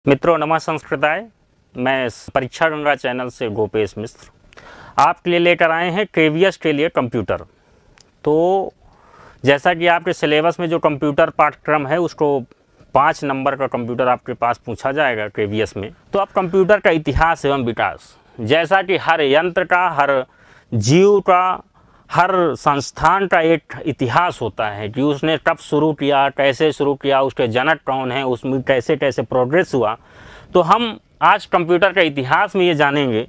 मित्रों नमः संस्कृताय। मैं परीक्षा गंगा चैनल से गोपेश मिश्र आपके लिए लेकर आए हैं केवीएस के लिए कंप्यूटर। तो जैसा कि आपके सिलेबस में जो कंप्यूटर पाठ्यक्रम है उसको 5 नंबर का कंप्यूटर आपके पास पूछा जाएगा केवीएस में। तो अब कंप्यूटर का इतिहास एवं विकास, जैसा कि हर यंत्र का, हर जीव का, हर संस्थान का एक इतिहास होता है कि उसने कब शुरू किया, कैसे शुरू किया, उसके जनक कौन है, उसमें कैसे कैसे प्रोग्रेस हुआ। तो हम आज कंप्यूटर का इतिहास में ये जानेंगे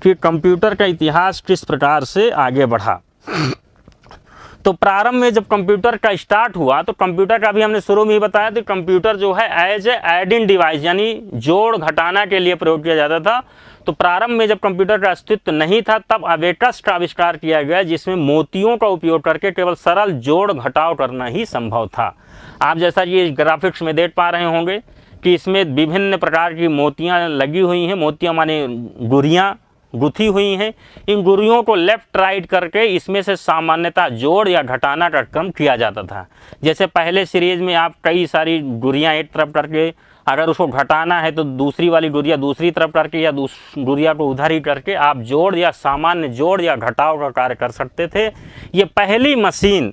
कि कंप्यूटर का इतिहास किस प्रकार से आगे बढ़ा। तो प्रारंभ में जब कंप्यूटर का स्टार्ट हुआ तो कंप्यूटर का भी हमने शुरू में ही बताया था, कंप्यूटर जो है एज ए एडिंग डिवाइस यानी जोड़ घटाना के लिए प्रयोग किया जाता था। तो प्रारंभ में जब कंप्यूटर का अस्तित्व नहीं था तब अबेकस का आविष्कार किया गया, जिसमें मोतियों का उपयोग करके केवल सरल जोड़ घटाव करना ही संभव था। आप जैसा ये ग्राफिक्स में देख पा रहे होंगे कि इसमें विभिन्न प्रकार की मोतियाँ लगी हुई हैं। मोतियाँ माने गुरियाँ गुथी हुई हैं। इन गुरियों को लेफ्ट राइट करके इसमें से सामान्यतः जोड़ या घटाना का क्रम किया जाता था। जैसे पहले सीरीज में आप कई सारी गुरियाँ एक तरफ करके अगर उसको घटाना है तो दूसरी वाली गुरिया दूसरी तरफ करके या गुरिया को उधर ही करके आप जोड़ या सामान्य जोड़ या घटाव का कार्य कर सकते थे। ये पहली मशीन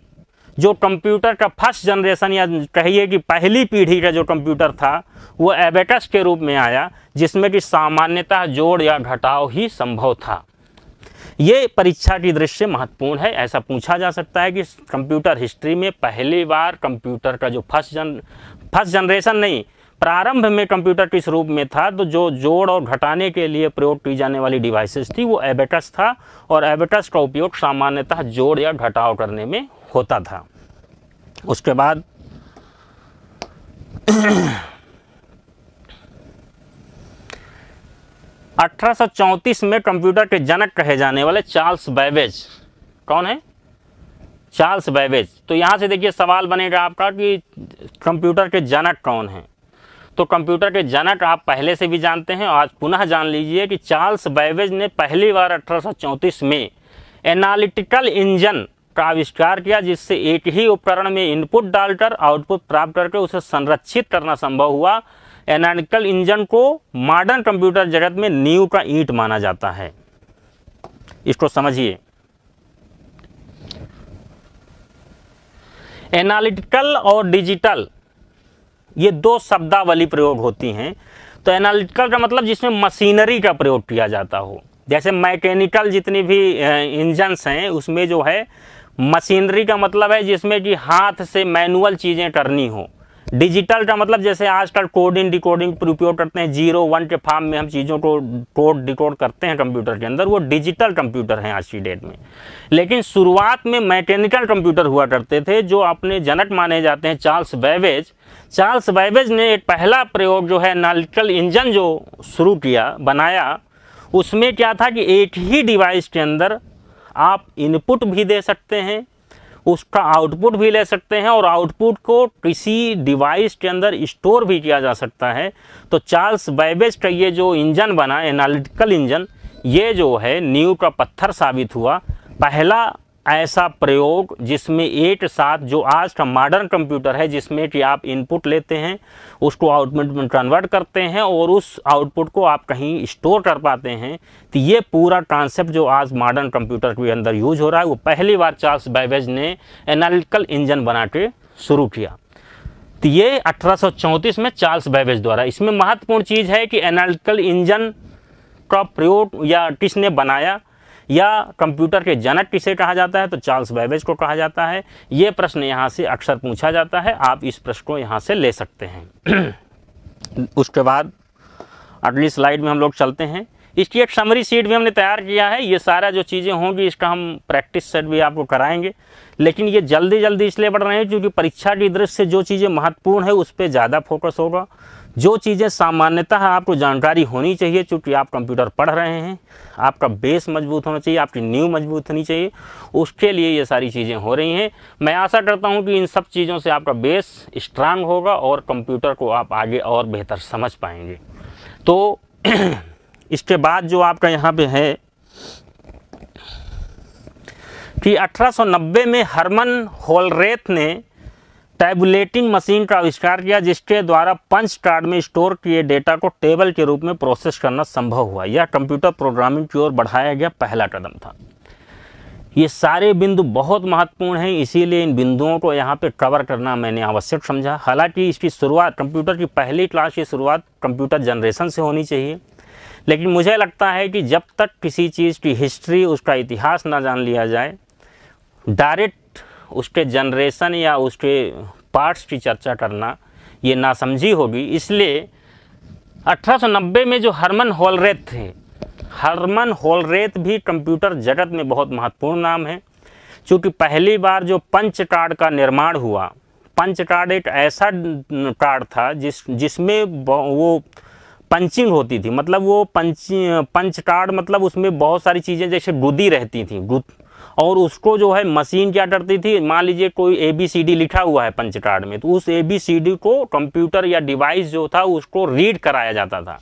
जो कंप्यूटर का फर्स्ट जनरेशन या कहिए कि पहली पीढ़ी का जो कंप्यूटर था वो एबेकस के रूप में आया, जिसमें कि सामान्यतः जोड़ या घटाव ही संभव था। ये परीक्षा की दृष्टि से महत्वपूर्ण है। ऐसा पूछा जा सकता है कि कंप्यूटर हिस्ट्री में पहली बार कंप्यूटर का जो फर्स्ट जनरेशन नहीं, प्रारंभ में कंप्यूटर किस रूप में था, तो जो जोड़ और घटाने के लिए प्रयोग की जाने वाली डिवाइसेस थी वो एबेकस था, और एबेकस का उपयोग सामान्यतः जोड़ या घटाव करने में होता था। उसके बाद 1834 में कंप्यूटर के जनक कहे जाने वाले चार्ल्स बैबेज, कौन है? Charles Babbage. तो यहाँ से देखिए सवाल बनेगा आपका कि कंप्यूटर के जनक कौन हैं। तो कंप्यूटर के जनक आप पहले से भी जानते हैं, आज पुनः जान लीजिए कि चार्ल्स बैबेज ने पहली बार 1834 में एनालिटिकल इंजन का आविष्कार किया, जिससे एक ही उपकरण में इनपुट डालकर आउटपुट प्राप्त करके उसे संरक्षित करना संभव हुआ। एनालिटिकल इंजन को मॉडर्न कंप्यूटर जगत में नींव का ईंट माना जाता है। इसको समझिए। एनालिटिकल और डिजिटल ये दो शब्दावली प्रयोग होती हैं। तो एनालिटिकल का मतलब जिसमें मशीनरी का प्रयोग किया जाता हो, जैसे मैकेनिकल जितनी भी इंजन्स हैं उसमें जो है मशीनरी का मतलब है जिसमें कि हाथ से मैनुअल चीज़ें करनी हो। डिजिटल का मतलब जैसे आजकल कोडिंग डिकोडिंग पर उपयोग करते हैं, 0 1 के फॉर्म में हम चीज़ों को कोड डिकोड करते हैं कंप्यूटर के अंदर, वो डिजिटल कंप्यूटर हैं आज की डेट में। लेकिन शुरुआत में मैकेनिकल कंप्यूटर हुआ करते थे, जो अपने जनक माने जाते हैं चार्ल्स बैबेज। चार्ल्स बैबेज ने एक पहला प्रयोग जो है एनालिटिकल इंजन जो शुरू किया, बनाया, उसमें क्या था कि एक ही डिवाइस के अंदर आप इनपुट भी दे सकते हैं, उसका आउटपुट भी ले सकते हैं, और आउटपुट को किसी डिवाइस के अंदर स्टोर भी किया जा सकता है। तो चार्ल्स बैबेज का ये जो इंजन बना एनालिटिकल इंजन, ये जो है नींव का पत्थर साबित हुआ। पहला ऐसा प्रयोग जिसमें एक साथ जो आज का मॉडर्न कंप्यूटर है, जिसमें कि आप इनपुट लेते हैं, उसको आउटपुट में कन्वर्ट करते हैं और उस आउटपुट को आप कहीं स्टोर कर पाते हैं। तो ये पूरा कॉन्सेप्ट जो आज मॉडर्न कंप्यूटर के अंदर यूज हो रहा है, वो पहली बार चार्ल्स बैबेज ने एनालिटिकल इंजन बना के शुरू किया। तो ये 1834 में चार्ल्स बैबेज द्वारा। इसमें महत्वपूर्ण चीज़ है कि एनालिटिकल इंजन का प्रयोग या किसने बनाया, या कंप्यूटर के जनक किसे कहा जाता है, तो चार्ल्स बैबेज को कहा जाता है। ये प्रश्न यहाँ से अक्सर पूछा जाता है, आप इस प्रश्न को यहाँ से ले सकते हैं। उसके बाद अगली स्लाइड में हम लोग चलते हैं। इसकी एक समरी शीट भी हमने तैयार किया है। ये सारा जो चीज़ें होंगी इसका हम प्रैक्टिस सेट भी आपको कराएंगे, लेकिन ये जल्दी इसलिए बढ़ रहे हैं क्योंकि परीक्षा की दृष्टि से जो चीज़ें महत्वपूर्ण है उस पर ज़्यादा फोकस होगा। जो चीज़ें सामान्यतः आपको जानकारी होनी चाहिए, चूँकि आप कंप्यूटर पढ़ रहे हैं, आपका बेस मजबूत होना चाहिए, आपकी नींव मजबूत होनी चाहिए, उसके लिए ये सारी चीज़ें हो रही हैं। मैं आशा करता हूँ कि इन सब चीज़ों से आपका बेस स्ट्रांग होगा और कंप्यूटर को आप आगे और बेहतर समझ पाएंगे। तो इसके बाद जो आपका यहाँ पे है कि 1890 में हरमन होलरेथ ने टैबुलेटिंग मशीन का आविष्कार किया, जिसके द्वारा पंच कार्ड में स्टोर किए डेटा को टेबल के रूप में प्रोसेस करना संभव हुआ। यह कंप्यूटर प्रोग्रामिंग की ओर बढ़ाया गया पहला कदम था। ये सारे बिंदु बहुत महत्वपूर्ण हैं, इसीलिए इन बिंदुओं को यहाँ पे कवर करना मैंने आवश्यक समझा। हालांकि इसकी शुरुआत, कंप्यूटर की पहली क्लास की शुरुआत कंप्यूटर जनरेशन से होनी चाहिए, लेकिन मुझे लगता है कि जब तक किसी चीज़ की हिस्ट्री, उसका इतिहास ना जान लिया जाए, डायरेक्ट उसके जनरेशन या उसके पार्ट्स की चर्चा करना ये नासमझी होगी। इसलिए 1890 में जो हरमन होलरेथ थे, हरमन होलरेथ भी कंप्यूटर जगत में बहुत महत्वपूर्ण नाम है, क्योंकि पहली बार जो पंच कार्ड का निर्माण हुआ, पंच कार्ड एक ऐसा कार्ड था जिसमें वो पंचिंग होती थी, मतलब वो पंच कार्ड मतलब उसमें बहुत सारी चीज़ें जैसे गुदी रहती थी, और उसको जो है मशीन क्या करती थी, मान लीजिए कोई ABCD लिखा हुआ है पंच कार्ड में, तो उस ABCD को कंप्यूटर या डिवाइस जो था उसको रीड कराया जाता था।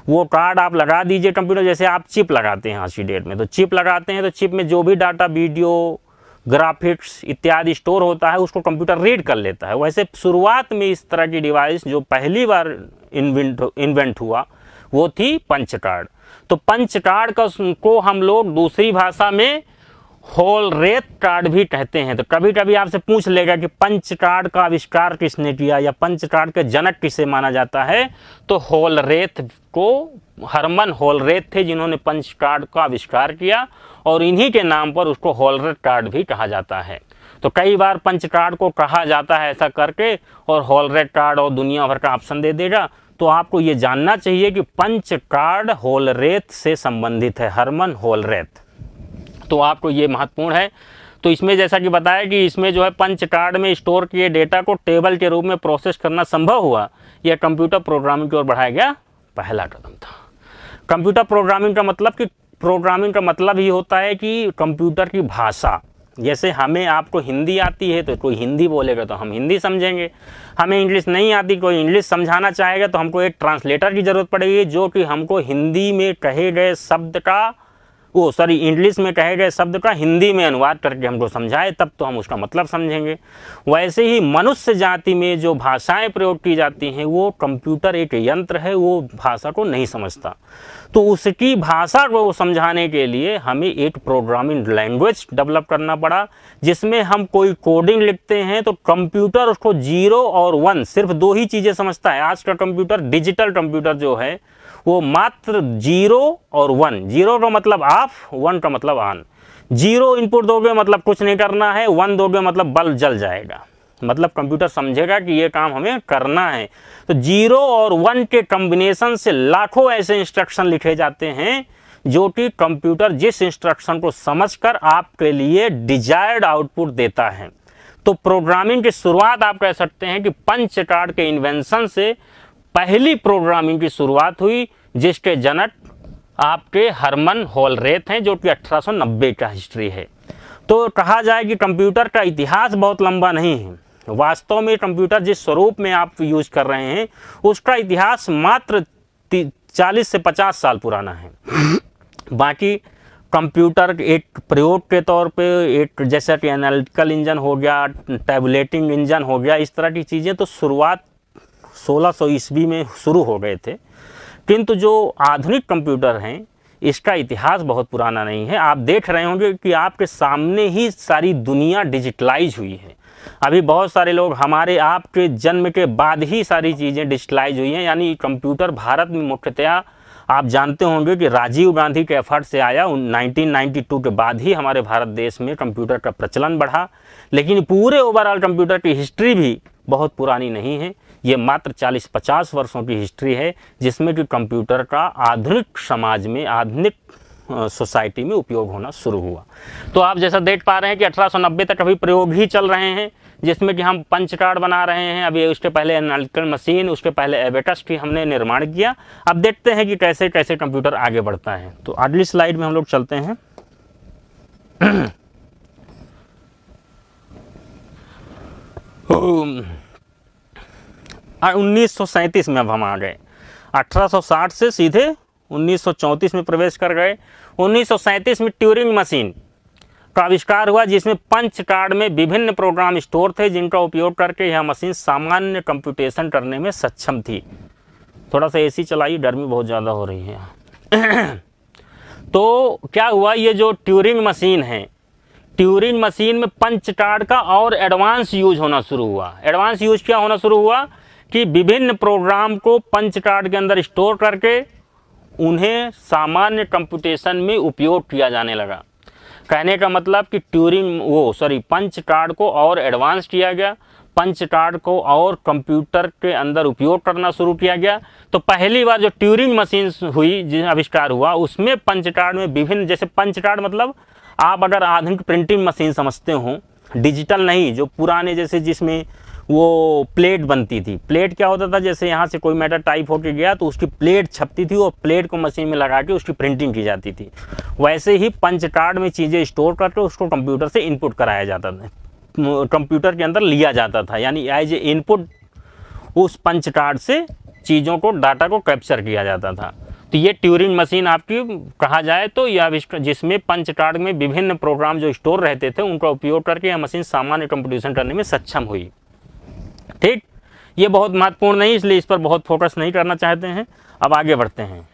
वो कार्ड आप लगा दीजिए कंप्यूटर, जैसे आप चिप लगाते हैं आज की डेट में, तो चिप लगाते हैं तो चिप में जो भी डाटा, वीडियो, ग्राफिक्स इत्यादि स्टोर होता है उसको कंप्यूटर रीड कर लेता है। वैसे शुरुआत में इस तरह की डिवाइस जो पहली बार इन्वेंट हुआ वो थी पंच कार्ड। तो पंच कार्ड को हम लोग दूसरी भाषा में होलरेथ कार्ड भी कहते हैं। तो कभी कभी आपसे पूछ लेगा कि पंच कार्ड का आविष्कार किसने किया या पंच कार्ड के जनक किसे माना जाता है, तो होलरेथ को, हरमन होलरेथ थे जिन्होंने पंच कार्ड का आविष्कार किया, और इन्हीं के नाम पर उसको होलरेथ कार्ड भी कहा जाता है। तो कई बार पंच कार्ड को कहा जाता है ऐसा करके, और होलरेथ कार्ड और दुनिया भर का ऑप्शन दे देगा। तो आपको ये जानना चाहिए कि पंच कार्ड होलरेथ से संबंधित है, हरमन होलरेथ। तो आपको ये महत्वपूर्ण है। तो इसमें जैसा कि बताया कि इसमें जो है पंच कार्ड में स्टोर किए डेटा को टेबल के रूप में प्रोसेस करना संभव हुआ। यह कंप्यूटर प्रोग्रामिंग की ओर बढ़ाया गया पहला कदम था। कंप्यूटर प्रोग्रामिंग का मतलब ही होता है कि कंप्यूटर की भाषा, जैसे हमें आपको हिंदी आती है तो कोई हिंदी बोलेगा तो हम हिंदी समझेंगे, हमें इंग्लिश नहीं आती, कोई इंग्लिश समझाना चाहेगा तो हमको एक ट्रांसलेटर की ज़रूरत पड़ेगी जो कि हमको हिंदी में कहे गए शब्द का, इंग्लिश में कहे गए शब्द का हिंदी में अनुवाद करके हमको समझाए, तब तो हम उसका मतलब समझेंगे। वैसे ही मनुष्य जाति में जो भाषाएं प्रयोग की जाती हैं, वो कंप्यूटर एक यंत्र है, वो भाषा को नहीं समझता। तो उसकी भाषा को समझाने के लिए हमें एक प्रोग्रामिंग लैंग्वेज डेवलप करना पड़ा, जिसमें हम कोई कोडिंग लिखते हैं तो कंप्यूटर उसको 0 और 1 सिर्फ 2 ही चीज़ें समझता है। आज का कंप्यूटर, डिजिटल कंप्यूटर जो है, वो मात्र 0 और 1, 0 का मतलब ऑफ, 1 का मतलब ऑन। 0 इनपुट दोगे मतलब कुछ नहीं करना है, 1 दोगे मतलब बल्ब जल जाएगा, मतलब कंप्यूटर समझेगा कि ये काम हमें करना है। तो 0 और 1 के कॉम्बिनेशन से लाखों ऐसे इंस्ट्रक्शन लिखे जाते हैं जो कि कंप्यूटर जिस इंस्ट्रक्शन को समझकर आपके लिए डिजायर्ड आउटपुट देता है। तो प्रोग्रामिंग की शुरुआत आप कह सकते हैं कि पंच कार्ड के इन्वेंशन से पहली प्रोग्रामिंग की शुरुआत हुई, जिसके जनक आपके हरमन होलरेथ हैं, जो कि 1890 का हिस्ट्री है। तो कहा जाए कि कंप्यूटर का इतिहास बहुत लंबा नहीं है। वास्तव में कंप्यूटर जिस स्वरूप में आप यूज कर रहे हैं उसका इतिहास मात्र 40 से 50 साल पुराना है। बाकी कंप्यूटर एक प्रयोग के तौर पे, एक जैसा कि एनालिटिकल इंजन हो गया, टैबुलेटिंग इंजन हो गया, इस तरह की चीज़ें तो शुरुआत 1600 ईस्वी में शुरू हो गए थे। किंतु जो आधुनिक कंप्यूटर हैं इसका इतिहास बहुत पुराना नहीं है। आप देख रहे होंगे कि आपके सामने ही सारी दुनिया डिजिटलाइज हुई है। अभी बहुत सारे लोग, हमारे आपके जन्म के बाद ही सारी चीज़ें डिजिटलाइज हुई हैं, यानी कंप्यूटर भारत में मुख्यतया आप जानते होंगे कि राजीव गांधी के एफर्ट से आया। 1992 के बाद ही हमारे भारत देश में कंप्यूटर का प्रचलन बढ़ा। लेकिन पूरे ओवरऑल कंप्यूटर की हिस्ट्री भी बहुत पुरानी नहीं है, ये मात्र 40-50 वर्षों की हिस्ट्री है, जिसमें कि कंप्यूटर का आधुनिक समाज में, आधुनिक सोसाइटी में उपयोग होना शुरू हुआ। तो आप जैसा देख पा रहे हैं कि 1890 तक अभी प्रयोग ही चल रहे हैं, जिसमें कि हम पंच कार्ड बना रहे हैं। अभी उसके पहले एनालिटिकल मशीन, उसके पहले एबेकस की हमने निर्माण किया। अब देखते हैं कि कैसे कैसे कंप्यूटर आगे बढ़ता है। तो अगली स्लाइड में हम लोग चलते हैं। 1937 में अब हम आ गए। 1860 से सीधे 1934 में प्रवेश कर गए। 1937 में ट्यूरिंग मशीन। का आविष्कार हुआ, जिसमें पंच कार्ड में विभिन्न प्रोग्राम स्टोर थे जिनका उपयोग करके यह मशीन सामान्य कंप्यूटेशन करने में सक्षम थी। थोड़ा सा एसी चलाइए, गर्मी बहुत ज़्यादा हो रही है। तो क्या हुआ, ये जो ट्यूरिंग मशीन है, ट्यूरिंग मशीन में पंच कार्ड का और एडवांस यूज होना शुरू हुआ। एडवांस यूज क्या होना शुरू हुआ कि विभिन्न प्रोग्राम को पंच कार्ड के अंदर स्टोर करके उन्हें सामान्य कंप्यूटेशन में उपयोग किया जाने लगा। कहने का मतलब कि पंच कार्ड को और एडवांस किया गया, पंच कार्ड को और कंप्यूटर के अंदर उपयोग करना शुरू किया गया। तो पहली बार जो ट्यूरिंग मशीन हुई, जिस आविष्कार हुआ, उसमें पंच कार्ड में विभिन्न, जैसे पंच कार्ड मतलब आप अगर आधुनिक प्रिंटिंग मशीन समझते हो, डिजिटल नहीं, जो पुराने जैसे जिसमें वो प्लेट बनती थी। प्लेट क्या होता था, जैसे यहाँ से कोई मैटर टाइप होके गया तो उसकी प्लेट छपती थी और प्लेट को मशीन में लगा के उसकी प्रिंटिंग की जाती थी। वैसे ही पंच कार्ड में चीज़ें स्टोर करके उसको कंप्यूटर से इनपुट कराया जाता था, कंप्यूटर के अंदर लिया जाता था, यानी एज ए इनपुट उस पंच कार्ड से चीज़ों को, डाटा को कैप्चर किया जाता था। तो ये ट्यूरिंग मशीन आपकी कहा जाए तो यह आविष्कार, जिसमें पंच कार्ड में विभिन्न प्रोग्राम जो स्टोर रहते थे उनका उपयोग करके यह मशीन सामान्य कंप्यूटेशन करने में सक्षम हुई। ठीक, ये बहुत महत्वपूर्ण नहीं, इसलिए इस पर बहुत फोकस नहीं करना चाहते हैं। अब आगे बढ़ते हैं।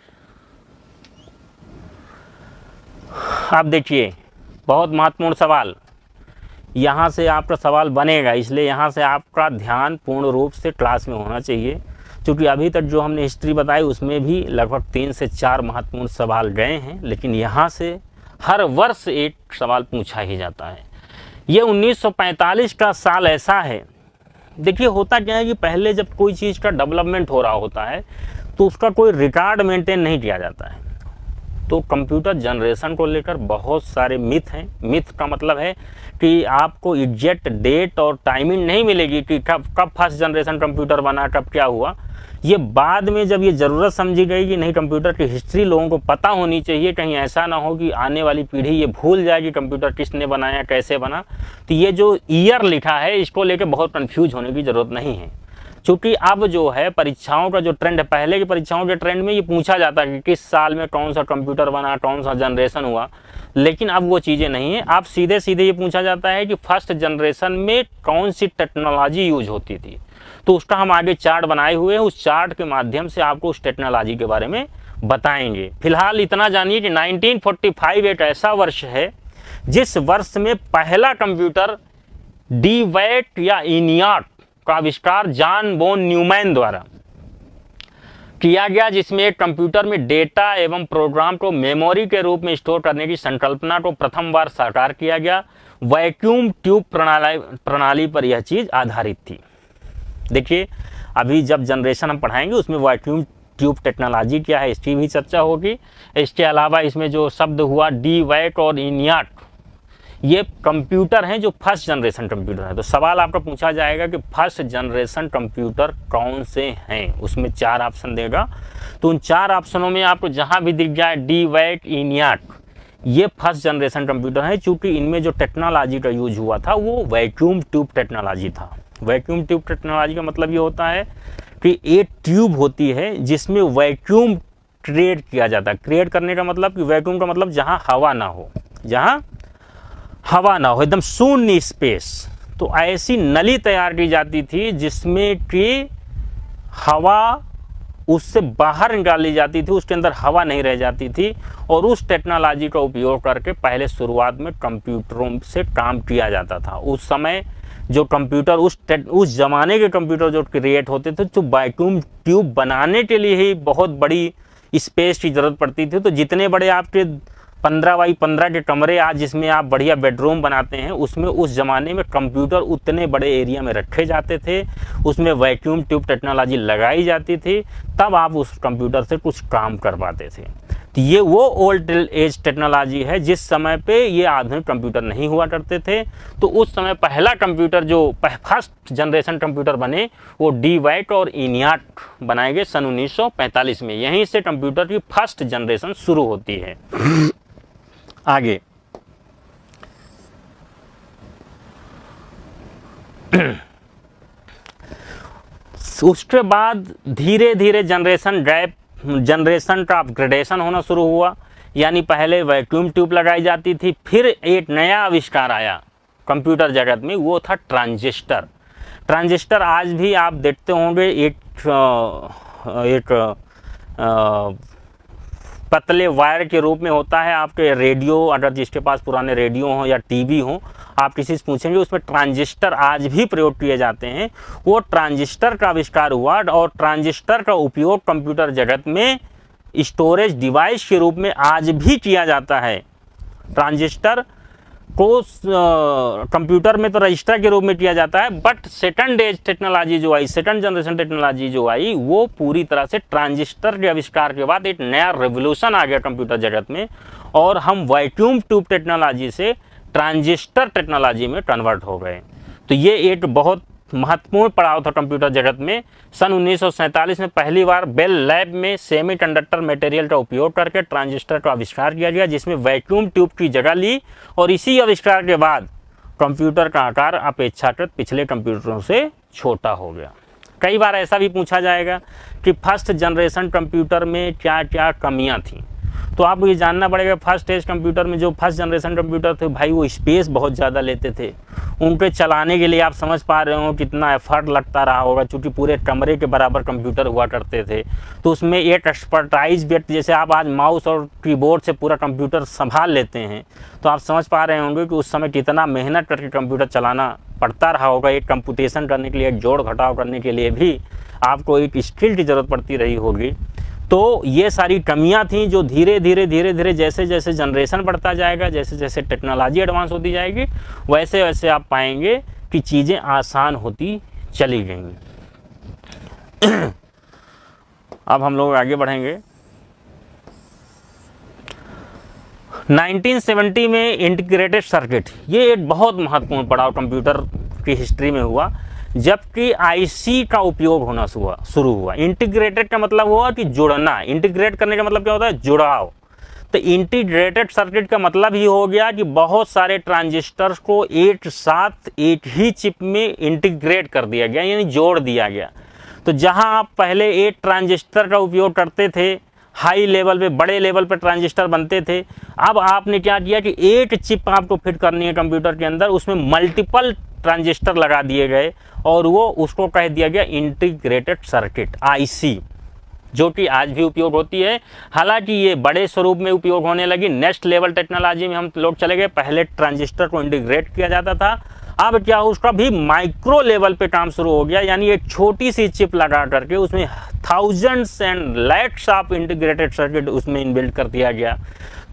अब देखिए, बहुत महत्वपूर्ण सवाल, यहाँ से आपका सवाल बनेगा, इसलिए यहाँ से आपका ध्यान पूर्ण रूप से क्लास में होना चाहिए, क्योंकि अभी तक जो हमने हिस्ट्री बताई उसमें भी लगभग 3 से 4 महत्वपूर्ण सवाल गए हैं, लेकिन यहाँ से हर वर्ष एक सवाल पूछा ही जाता है। ये 1945 का साल ऐसा है, देखिए होता क्या है कि पहले जब कोई चीज़ का डेवलपमेंट हो रहा होता है तो उसका कोई रिकॉर्ड मेंटेन नहीं किया जाता है। तो कंप्यूटर जनरेशन को लेकर बहुत सारे मिथ हैं। मिथ का मतलब है कि आपको एग्जैक्ट डेट और टाइमिंग नहीं मिलेगी कि कब फर्स्ट जनरेशन कंप्यूटर बना, कब क्या हुआ। ये बाद में जब ये ज़रूरत समझी गई कि नहीं, कंप्यूटर की हिस्ट्री लोगों को पता होनी चाहिए, कहीं ऐसा ना हो कि आने वाली पीढ़ी ये भूल जाए कि कंप्यूटर किसने बनाया, कैसे बना। तो ये जो ईयर लिखा है इसको लेकर बहुत कन्फ्यूज होने की ज़रूरत नहीं है, क्योंकि अब जो है परीक्षाओं का जो ट्रेंड है, पहले की परीक्षाओं के ट्रेंड में ये पूछा जाता है कि किस साल में कौन सा कंप्यूटर बना, कौन सा जनरेशन हुआ, लेकिन अब वो चीज़ें नहीं है। अब सीधे सीधे ये पूछा जाता है कि फर्स्ट जनरेशन में कौन सी टेक्नोलॉजी यूज होती थी। तो उसका हम आगे चार्ट बनाए हुए हैं, उस चार्ट के माध्यम से आपको उस टेक्नोलॉजी के बारे में बताएंगे। फिलहाल इतना जानिए कि 1945 एक ऐसा वर्ष है जिस वर्ष में पहला कंप्यूटर डीवैट या इनियाट का आविष्कार जॉन बोन न्यूमैन द्वारा किया गया, जिसमें एक कंप्यूटर में डेटा एवं प्रोग्राम को मेमोरी के रूप में स्टोर करने की संकल्पना को प्रथम बार साकार किया गया। वैक्यूम ट्यूब प्रणाली पर यह चीज़ आधारित थी। देखिए, अभी जब जनरेशन हम पढ़ाएंगे उसमें वैक्यूम ट्यूब टेक्नोलॉजी क्या है इसकी भी चर्चा होगी। इसके अलावा इसमें जो शब्द हुआ डीवैट और इनियाट, ये कंप्यूटर हैं जो फर्स्ट जनरेशन कंप्यूटर है। तो सवाल आपका पूछा जाएगा कि फर्स्ट जनरेशन कंप्यूटर कौन से हैं, उसमें 4 ऑप्शन देगा। तो उन 4 ऑप्शनों में आपको जहां भी दिख जाए डीवैट, इनियाट, ये फर्स्ट जनरेशन कंप्यूटर है, चूँकि इनमें जो टेक्नोलॉजी का यूज हुआ था वो वैक्यूम ट्यूब टेक्नोलॉजी था। वैक्यूम ट्यूब टेक्नोलॉजी का मतलब ये होता है कि एक ट्यूब होती है जिसमें वैक्यूम क्रिएट किया जाता है। क्रिएट करने का मतलब कि वैक्यूम का मतलब जहां हवा ना हो, जहां हवा ना हो, एकदम शून्य स्पेस। तो ऐसी नली तैयार की जाती थी जिसमें कि हवा उससे बाहर निकाली जाती थी, उसके अंदर हवा नहीं रह जाती थी। और उस टेक्नोलॉजी का उपयोग करके पहले शुरुआत में कंप्यूटरों से काम किया जाता था। उस समय जो कंप्यूटर, उस ज़माने के कंप्यूटर जो क्रिएट होते थे, तो वैक्यूम ट्यूब बनाने के लिए ही बहुत बड़ी स्पेस की ज़रूरत पड़ती थी। तो जितने बड़े आपके 15 बाई 15 के कमरे आज जिसमें आप बढ़िया बेडरूम बनाते हैं, उसमें उस ज़माने में कंप्यूटर उतने बड़े एरिया में रखे जाते थे, उसमें वैक्यूम ट्यूब टेक्नोलॉजी लगाई जाती थी, तब आप उस कंप्यूटर से कुछ काम कर पाते थे। तो ये वो ओल्ड एज टेक्नोलॉजी है जिस समय पे ये आधुनिक कंप्यूटर नहीं हुआ करते थे। तो उस समय पहला कंप्यूटर जो फर्स्ट जनरेशन कंप्यूटर बने वो डीवैट और इनियाट बनाए गए सन 1945 में। यहीं से कंप्यूटर की फर्स्ट जनरेशन शुरू होती है। आगे उसके बाद धीरे धीरे जनरेशन का अपग्रेडेशन होना शुरू हुआ। यानी पहले वैक्यूम ट्यूब लगाई जाती थी, फिर एक नया आविष्कार आया कंप्यूटर जगत में, वो था ट्रांजिस्टर। ट्रांजिस्टर आज भी आप देखते होंगे एक पतले वायर के रूप में होता है। आपके रेडियो, अगर जिसके पास पुराने रेडियो हों या टीवी हों, आप किसी से पूछेंगे उसमें ट्रांजिस्टर आज भी प्रयोग किए जाते हैं। वो ट्रांजिस्टर का आविष्कार हुआ और ट्रांजिस्टर का उपयोग कंप्यूटर जगत में स्टोरेज डिवाइस के रूप में आज भी किया जाता है। ट्रांजिस्टर को कंप्यूटर में तो रजिस्टर के रूप में किया जाता है, बट सेकंड एज टेक्नोलॉजी जो आई, सेकंड जनरेशन टेक्नोलॉजी जो आई, वो पूरी तरह से ट्रांजिस्टर के आविष्कार के बाद एक नया रेवोल्यूशन आ गया कंप्यूटर जगत में, और हम वैक्यूम ट्यूब टेक्नोलॉजी से ट्रांजिस्टर टेक्नोलॉजी में कन्वर्ट हो गए। तो ये एक बहुत महत्वपूर्ण पड़ाव था कंप्यूटर जगत में। सन 1947 में पहली बार बेल लैब में सेमीकंडक्टर मटेरियल का उपयोग करके ट्रांजिस्टर का आविष्कार किया गया, जिसमें वैक्यूम ट्यूब की जगह ली, और इसी आविष्कार के बाद कंप्यूटर का आकार अपेक्षाकृत पिछले कंप्यूटरों से छोटा हो गया। कई बार ऐसा भी पूछा जाएगा कि फर्स्ट जनरेशन कंप्यूटर में क्या क्या कमियां थी, तो आपको ये जानना पड़ेगा। फर्स्ट एज कंप्यूटर में जो फर्स्ट जनरेशन कंप्यूटर थे भाई, वो स्पेस बहुत ज़्यादा लेते थे। उनके चलाने के लिए आप समझ पा रहे हो कितना एफर्ट लगता रहा होगा, क्योंकि पूरे कमरे के बराबर कंप्यूटर हुआ करते थे। तो उसमें एक एक्सपर्टाइज व्यक्ति, जैसे आप आज माउस और कीबोर्ड से पूरा कंप्यूटर संभाल लेते हैं, तो आप समझ पा रहे होंगे कि उस समय कितना मेहनत करके कंप्यूटर चलाना पड़ता रहा होगा। एक कंप्यूटेशन करने के लिए, एक जोड़ घटाव करने के लिए भी आपको एक स्किल की ज़रूरत पड़ती रही होगी। तो ये सारी कमियां थी जो धीरे धीरे जैसे जैसे जनरेशन बढ़ता जाएगा, जैसे जैसे टेक्नोलॉजी एडवांस होती जाएगी, वैसे वैसे आप पाएंगे कि चीज़ें आसान होती चली गई। अब हम लोग आगे बढ़ेंगे। 1970 में इंटीग्रेटेड सर्किट, ये एक बहुत महत्वपूर्ण पड़ाव कंप्यूटर की हिस्ट्री में हुआ, जबकि आईसी का उपयोग होना शुरू हुआ। इंटीग्रेटेड का मतलब हुआ कि जुड़ना, इंटीग्रेट करने का मतलब क्या होता है, जुड़ाव। तो इंटीग्रेटेड सर्किट का मतलब ही हो गया कि बहुत सारे ट्रांजिस्टर्स को एक साथ एक ही चिप में इंटीग्रेट कर दिया गया, यानी जोड़ दिया गया। तो जहां आप पहले एक ट्रांजिस्टर का उपयोग करते थे, हाई लेवल पे, बड़े लेवल पे ट्रांजिस्टर बनते थे, अब आपने क्या किया कि एक चिप आपको फिट करनी है कंप्यूटर के अंदर, उसमें मल्टीपल ट्रांजिस्टर लगा दिए गए, और वो उसको कह दिया गया इंटीग्रेटेड सर्किट, आईसी, जो कि आज भी उपयोग होती है। हालांकि ये बड़े स्वरूप में उपयोग होने लगी। नेक्स्ट लेवल टेक्नोलॉजी में हम लोग चले गए। पहले ट्रांजिस्टर को इंटीग्रेट किया जाता था, अब क्या उसका भी माइक्रो लेवल पे काम शुरू हो गया, यानी एक छोटी सी चिप लगा करके उसमें thousands and lakhs of integrated circuit उसमें इनबिल्ट कर दिया गया।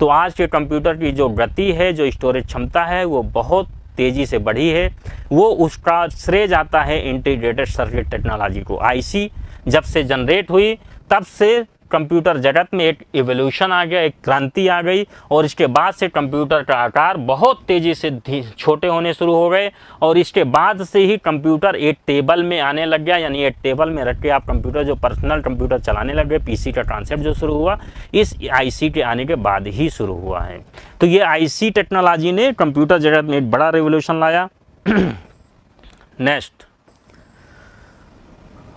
तो आज के कंप्यूटर की जो गति है, जो स्टोरेज क्षमता है, वो बहुत तेज़ी से बढ़ी है। वो उसका श्रेय जाता है इंटीग्रेटेड सर्किट टेक्नोलॉजी को। आईसी जब से जनरेट हुई, तब से कंप्यूटर जगत में एक इवोल्यूशन आ गया, एक क्रांति आ गई, और इसके बाद से कंप्यूटर का आकार बहुत तेज़ी से छोटे होने शुरू हो गए, और इसके बाद से ही कंप्यूटर एक टेबल में आने लग गया, यानी एक टेबल में रख के आप कंप्यूटर, जो पर्सनल कंप्यूटर चलाने लग गए। पीसी का कॉन्सेप्ट जो शुरू हुआ इस आईसी के आने के बाद ही शुरू हुआ है। तो ये आईसी टेक्नोलॉजी ने कंप्यूटर जगत में एक बड़ा रिवोल्यूशन लाया। नेक्स्ट,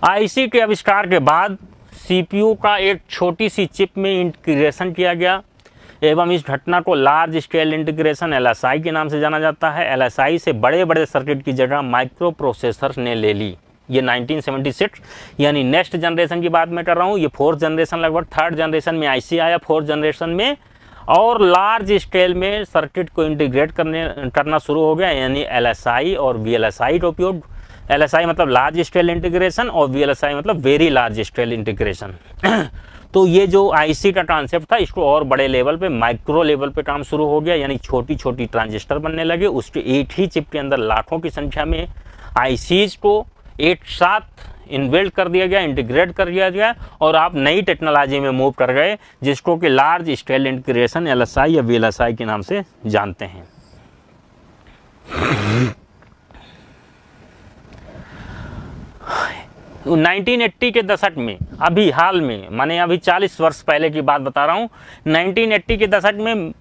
आईसी के आविष्कार के बाद सीपीयू का एक छोटी सी चिप में इंटीग्रेशन किया गया, एवं इस घटना को लार्ज स्केल इंटीग्रेशन एलएसआई के नाम से जाना जाता है। एलएसआई से बड़े बड़े सर्किट की जगह माइक्रो प्रोसेसर ने ले ली। ये 1976, यानी नेक्स्ट जनरेशन की बात मैं कर रहा हूँ। ये फोर्थ जनरेशन, लगभग थर्ड जनरेशन में आईसी आया, फोर्थ जनरेशन में, और लार्ज स्केल में सर्किट को इंटीग्रेट करना शुरू हो गया, यानी एलएसआई और वीएलएसआई का उपयोग। एलएसआई मतलब लार्ज स्केल इंटीग्रेशन, और वीएलएसआई मतलब वेरी लार्ज स्केल इंटीग्रेशन। तो ये जो आईसी का कॉन्सेप्ट था, इसको और बड़े लेवल पे, माइक्रो लेवल पे काम शुरू हो गया, यानी छोटी छोटी ट्रांजिस्टर बनने लगे। उसके एक ही चिप के अंदर लाखों की संख्या में आईसीज को एक साथ इनबिल्ट कर दिया गया, इंटीग्रेट कर दिया गया, और आप नई टेक्नोलॉजी में मूव कर गए, जिसको कि लार्ज स्केल इंटीग्रेशन एलएसआई या वीएलएसआई के नाम से जानते हैं। 1980 के दशक में, अभी हाल में, माने अभी 40 वर्ष पहले की बात बता रहा हूँ, 1980 के दशक में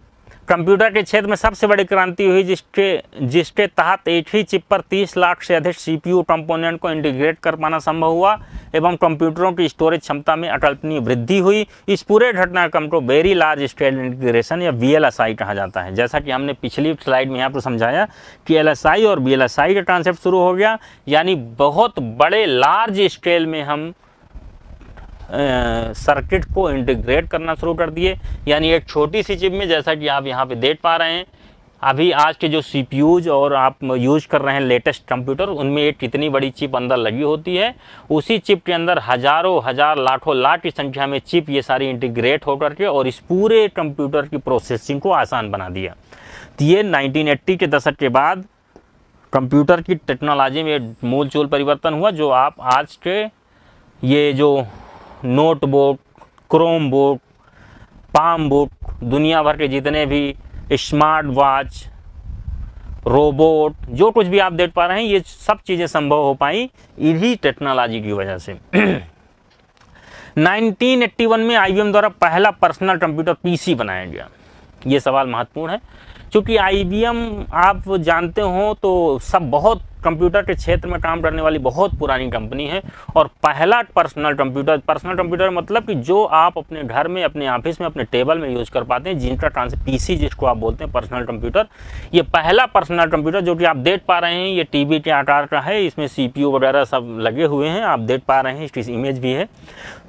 कंप्यूटर के क्षेत्र में सबसे बड़ी क्रांति हुई जिसके तहत एक ही चिप पर 30 लाख से अधिक सीपीयू कंपोनेंट को इंटीग्रेट कर पाना संभव हुआ एवं कंप्यूटरों की स्टोरेज क्षमता में अकल्पनीय वृद्धि हुई। इस पूरे घटनाक्रम को वेरी लार्ज स्केल इंटीग्रेशन या VLSI कहा जाता है। जैसा कि हमने पिछली स्लाइड में यहाँ पर समझाया कि LSI और VLSI का कॉन्सेप्ट शुरू हो गया, यानी बहुत बड़े लार्ज स्केल में हम सर्किट को इंटीग्रेट करना शुरू कर दिए। यानी एक छोटी सी चिप में, जैसा कि आप यहाँ पे देख पा रहे हैं, अभी आज के जो CPUs और आप यूज कर रहे हैं लेटेस्ट कंप्यूटर, उनमें एक कितनी बड़ी चिप अंदर लगी होती है। उसी चिप के अंदर हजारों हजार लाखों लाख की संख्या में चिप ये सारी इंटीग्रेट होकर के और इस पूरे कंप्यूटर की प्रोसेसिंग को आसान बना दिया। तो ये 1980 के दशक के बाद कंप्यूटर की टेक्नोलॉजी में मूलचूल परिवर्तन हुआ, जो आप आज के ये जो नोटबुक, क्रोमबुक, पामबुक, दुनिया भर के जितने भी स्मार्ट वॉच, रोबोट, जो कुछ भी आप देख पा रहे हैं, ये सब चीज़ें संभव हो पाई इन्हीं टेक्नोलॉजी की वजह से। 1981 में IBM द्वारा पहला पर्सनल कंप्यूटर PC बनाया गया। ये सवाल महत्वपूर्ण है क्योंकि IBM आप जानते हो तो सब बहुत कंप्यूटर के क्षेत्र में काम करने वाली बहुत पुरानी कंपनी है। और पहला पर्सनल कंप्यूटर मतलब कि जो आप अपने घर में, अपने ऑफिस में, अपने टेबल में यूज़ कर पाते हैं, जिनका ट्रांसफर PC जिसको आप बोलते हैं पर्सनल कंप्यूटर, ये पहला पर्सनल कंप्यूटर जो कि आप देख पा रहे हैं, ये टीवी के आकार का है, इसमें CPU वगैरह सब लगे हुए हैं, आप देख पा रहे हैं, इसकी इमेज भी है।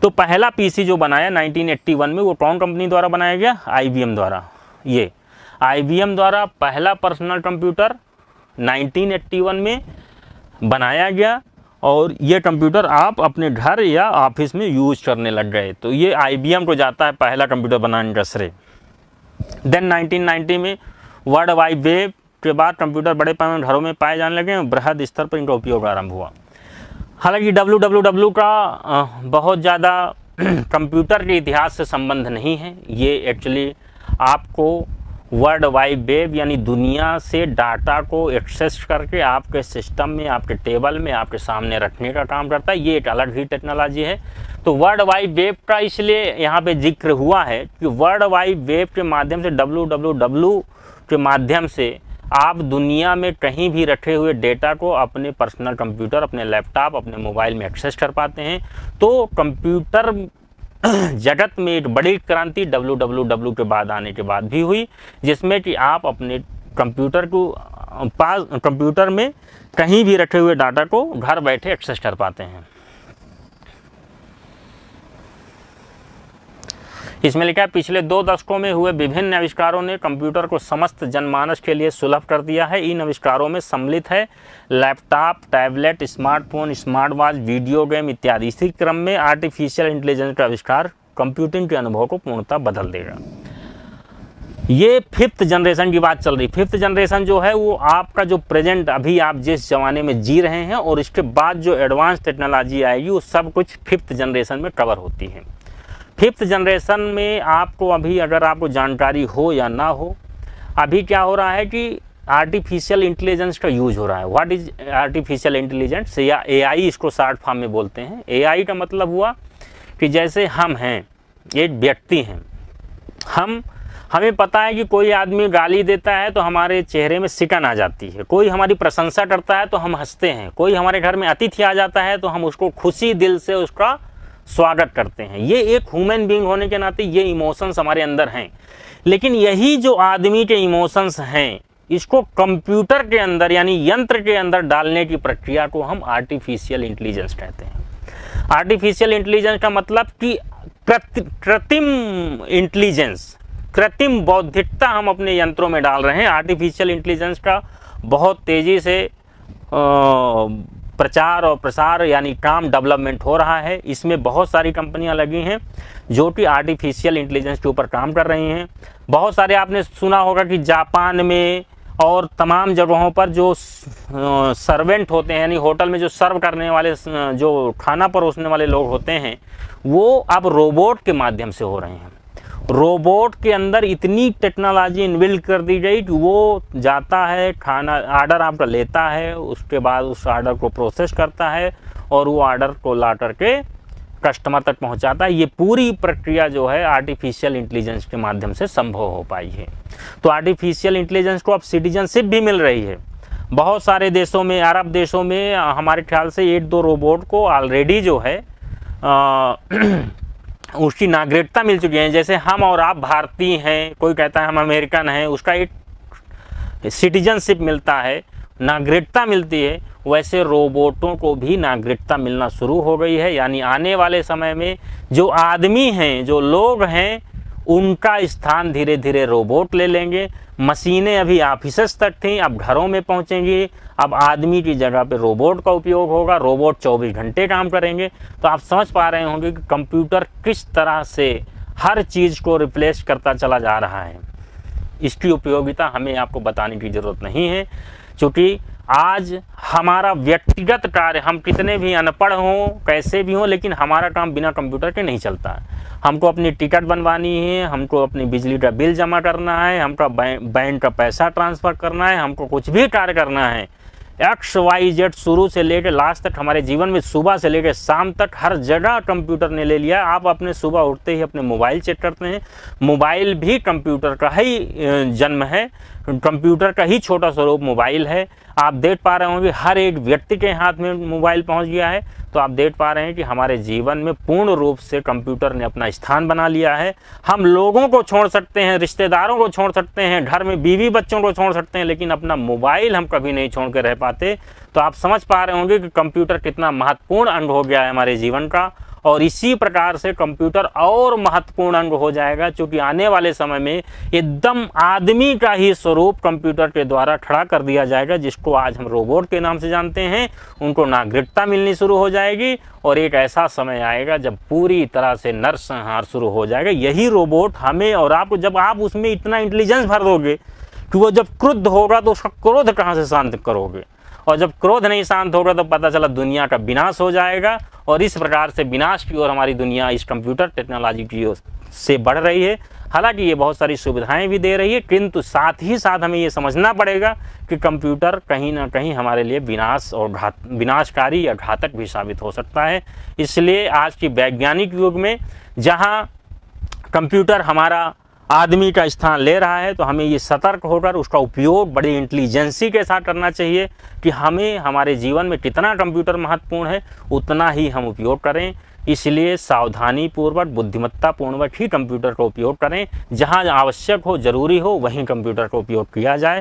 तो पहला PC जो बनाया 1981 में, वो कौन कंपनी द्वारा बनाया गया? IBM द्वारा। ये IBM द्वारा पहला पर्सनल कंप्यूटर 1981 में बनाया गया और ये कंप्यूटर आप अपने घर या ऑफिस में यूज करने लग गए। तो ये IBM को जाता है पहला कंप्यूटर बनाने का श्रेय। देन 1990 में वर्ल्ड वाइड वेब के बाद कंप्यूटर बड़े पैमाने में घरों में पाए जाने लगे और बृहद स्तर पर इनका उपयोग आरंभ हुआ। हालांकि WWW का बहुत ज़्यादा कंप्यूटर के इतिहास से संबंध नहीं है। ये एक्चुअली आपको वर्ल्ड वाइड वेब यानी दुनिया से डाटा को एक्सेस करके आपके सिस्टम में, आपके टेबल में, आपके सामने रखने का काम करता है। ये एक अलग ही टेक्नोलॉजी है। तो वर्ल्ड वाइड वेब का इसलिए यहाँ पे जिक्र हुआ है कि वर्ल्ड वाइड वेब के माध्यम से, WWW के माध्यम से आप दुनिया में कहीं भी रखे हुए डेटा को अपने पर्सनल कंप्यूटर, अपने लैपटॉप, अपने मोबाइल में एक्सेस कर पाते हैं। तो कंप्यूटर जगत में एक बड़ी क्रांति WWW के बाद आने के बाद भी हुई, जिसमें कि आप अपने कंप्यूटर में कहीं भी रखे हुए डाटा को घर बैठे एक्सेस कर पाते हैं। इसमें लिखा है, पिछले 2 दशकों में हुए विभिन्न आविष्कारों ने कंप्यूटर को समस्त जनमानस के लिए सुलभ कर दिया है। इन आविष्कारों में सम्मिलित है laptop, tablet, smartphone, smart watch, video game इत्यादि। इसी क्रम में आर्टिफिशियल इंटेलिजेंस का आविष्कार कंप्यूटिंग के अनुभव को पूर्णतः बदल देगा। ये 5th जनरेशन की बात चल रही। 5th जनरेशन जो है वो आपका जो प्रेजेंट अभी आप जिस जमाने में जी रहे हैं और इसके बाद जो एडवांस टेक्नोलॉजी आएगी वो सब कुछ 5th जनरेशन में कवर होती है। 5th जनरेशन में आपको अभी, अगर आपको जानकारी हो या ना हो, अभी क्या हो रहा है कि आर्टिफिशियल इंटेलिजेंस का यूज हो रहा है। व्हाट इज आर्टिफिशियल इंटेलिजेंस या AI इसको शॉर्ट फॉर्म में बोलते हैं। AI का मतलब हुआ कि जैसे हम हैं, एक व्यक्ति हैं, हमें पता है कि कोई आदमी गाली देता है तो हमारे चेहरे में सिकन आ जाती है, कोई हमारी प्रशंसा करता है तो हम हंसते हैं, कोई हमारे घर में अतिथि आ जाता है तो हम उसको खुशी दिल से उसका स्वागत करते हैं। ये एक ह्यूमन बीइंग होने के नाते ये इमोशंस हमारे अंदर हैं। लेकिन यही जो आदमी के इमोशंस हैं, इसको कंप्यूटर के अंदर यानी यंत्र के अंदर डालने की प्रक्रिया को हम आर्टिफिशियल इंटेलिजेंस कहते हैं। आर्टिफिशियल इंटेलिजेंस का मतलब कि कृत्रिम इंटेलिजेंस, कृत्रिम बौद्धिकता हम अपने यंत्रों में डाल रहे हैं। आर्टिफिशियल इंटेलिजेंस का बहुत तेज़ी से प्रचार और प्रसार यानी काम डेवलपमेंट हो रहा है। इसमें बहुत सारी कंपनियां लगी हैं जो कि आर्टिफिशियल इंटेलिजेंस के ऊपर काम कर रही हैं। बहुत सारे आपने सुना होगा कि जापान में और तमाम जगहों पर जो सर्वेंट होते हैं यानी होटल में जो सर्व करने वाले, जो खाना परोसने वाले लोग होते हैं, वो अब रोबोट के माध्यम से हो रहे हैं। रोबोट के अंदर इतनी टेक्नोलॉजी इनबिल्ड कर दी गई कि वो जाता है, खाना आर्डर आपका लेता है, उसके बाद उस आर्डर को प्रोसेस करता है और वो आर्डर को ला करके कस्टमर तक पहुंचाता है। ये पूरी प्रक्रिया जो है आर्टिफिशियल इंटेलिजेंस के माध्यम से संभव हो पाई है। तो आर्टिफिशियल इंटेलिजेंस को अब सिटीजनशिप भी मिल रही है। बहुत सारे देशों में, अरब देशों में हमारे ख्याल से 1-2 रोबोट को ऑलरेडी जो है उसकी नागरिकता मिल चुकी है। जैसे हम और आप भारतीय हैं, कोई कहता है हम अमेरिकन हैं, उसका एक सिटीजनशिप मिलता है, नागरिकता मिलती है, वैसे रोबोटों को भी नागरिकता मिलना शुरू हो गई है। यानी आने वाले समय में जो आदमी हैं, जो लोग हैं, उनका स्थान धीरे धीरे रोबोट ले लेंगे। मशीनें अभी ऑफिसेस तक थीं, अब घरों में पहुंचेंगी। अब आदमी की जगह पे रोबोट का उपयोग होगा, रोबोट 24 घंटे काम करेंगे। तो आप समझ पा रहे होंगे कि कंप्यूटर किस तरह से हर चीज़ को रिप्लेस करता चला जा रहा है। इसकी उपयोगिता हमें आपको बताने की ज़रूरत नहीं है, क्योंकि आज हमारा व्यक्तिगत कार्य, हम कितने भी अनपढ़ हों, कैसे भी हों, लेकिन हमारा काम बिना कंप्यूटर के नहीं चलता। हमको अपनी टिकट बनवानी है, हमको अपनी बिजली का बिल जमा करना है, हमको बैंक का पैसा ट्रांसफ़र करना है, हमको कुछ भी कार्य करना है, XYZ शुरू से लेकर लास्ट तक हमारे जीवन में, सुबह से लेकर शाम तक हर जगह कंप्यूटर ने ले लिया। आप अपने सुबह उठते ही अपने मोबाइल चेक करते हैं, मोबाइल भी कंप्यूटर का ही जन्म है, कंप्यूटर का ही छोटा स्वरूप मोबाइल है। आप देख पा रहे होंगे हर एक व्यक्ति के हाथ में मोबाइल पहुंच गया है। तो आप देख पा रहे हैं कि हमारे जीवन में पूर्ण रूप से कंप्यूटर ने अपना स्थान बना लिया है। हम लोगों को छोड़ सकते हैं, रिश्तेदारों को छोड़ सकते हैं, घर में बीवी बच्चों को छोड़ सकते हैं, लेकिन अपना मोबाइल हम कभी नहीं छोड़ कर रह पाते। तो आप समझ पा रहे होंगे कि कंप्यूटर कितना महत्वपूर्ण अंग हो गया है हमारे जीवन का। और इसी प्रकार से कंप्यूटर और महत्वपूर्ण अंग हो जाएगा, क्योंकि आने वाले समय में एकदम आदमी का ही स्वरूप कंप्यूटर के द्वारा खड़ा कर दिया जाएगा। जिसको आज हम रोबोट के नाम से जानते हैं, उनको नागरिकता मिलनी शुरू हो जाएगी। और एक ऐसा समय आएगा जब पूरी तरह से नरसंहार शुरू हो जाएगा। यही रोबोट हमें और आपको, जब आप उसमें इतना इंटेलिजेंस भर दोगे कि वो जब क्रुद्ध होगा तो उसका क्रोध कहाँ से शांत करोगे, और जब क्रोध नहीं शांत होगा तो पता चला दुनिया का विनाश हो जाएगा। और इस प्रकार से विनाश की ओर हमारी दुनिया इस कंप्यूटर टेक्नोलॉजी की ओर से बढ़ रही है। हालांकि ये बहुत सारी सुविधाएं भी दे रही है, किंतु साथ ही साथ हमें ये समझना पड़ेगा कि कंप्यूटर कहीं ना कहीं हमारे लिए विनाश और विनाशकारी या घातक भी साबित हो सकता है। इसलिए आज की वैज्ञानिक युग में जहाँ कंप्यूटर हमारा आदमी का स्थान ले रहा है, तो हमें ये सतर्क होकर उसका उपयोग बड़ी इंटेलिजेंसी के साथ करना चाहिए कि हमें हमारे जीवन में कितना कंप्यूटर महत्वपूर्ण है उतना ही हम उपयोग करें। इसलिए सावधानी पूर्वक, बुद्धिमत्ता पूर्वक ही कंप्यूटर का उपयोग करें। जहां आवश्यक हो, जरूरी हो, वहीं कंप्यूटर का उपयोग किया जाए।